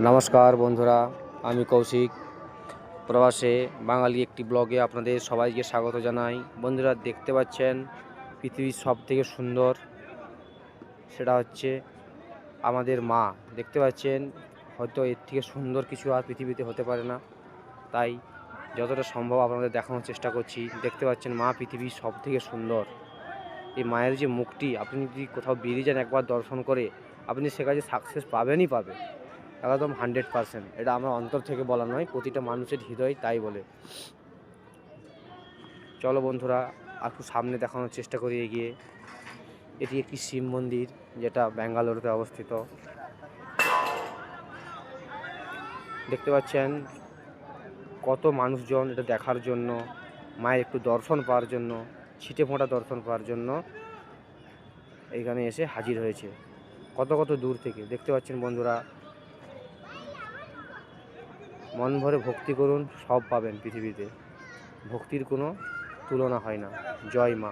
নমস্কার বন্ধুরা, আমি কৌশিক প্রবাসে বাঙালি একটি ব্লগে আপনাদের সবাইকে স্বাগত জানাই। বন্ধুরা, দেখতে পাচ্ছেন পৃথিবীর সবথেকে সুন্দর, সেটা হচ্ছে আমাদের মা। দেখতে পাচ্ছেন, হয়তো এর থেকে সুন্দর কিছু আর পৃথিবীতে হতে পারে না। তাই যতটা সম্ভব আপনাদের দেখানোর চেষ্টা করছি। দেখতে পাচ্ছেন মা পৃথিবীর সবথেকে সুন্দর। এই মায়ের যে মুখটি, আপনি যদি কোথাও বেরিয়ে যান একবার দর্শন করে, আপনি সে কাজে সাকসেস পাবেনই পাবে, একদম 100%। এটা আমার অন্তর থেকে বলা নয়, প্রতিটা মানুষের হৃদয় তাই বলে। চলো বন্ধুরা, একটু সামনে দেখানোর চেষ্টা করি এগিয়ে। এটি একটি শিব মন্দির, যেটা ব্যাঙ্গালোরতে অবস্থিত। দেখতে পাচ্ছেন কত মানুষজন এটা দেখার জন্য, মায়ের একটু দর্শন পাওয়ার জন্য, ছিটে ফোঁটা দর্শন পাওয়ার জন্য এইখানে এসে হাজির হয়েছে কত কত দূর থেকে। দেখতে পাচ্ছেন বন্ধুরা, মন ভরে ভক্তি করুন, সব পাবেন পৃথিবীতে। ভক্তির কোনো তুলনা হয় না। জয় মা।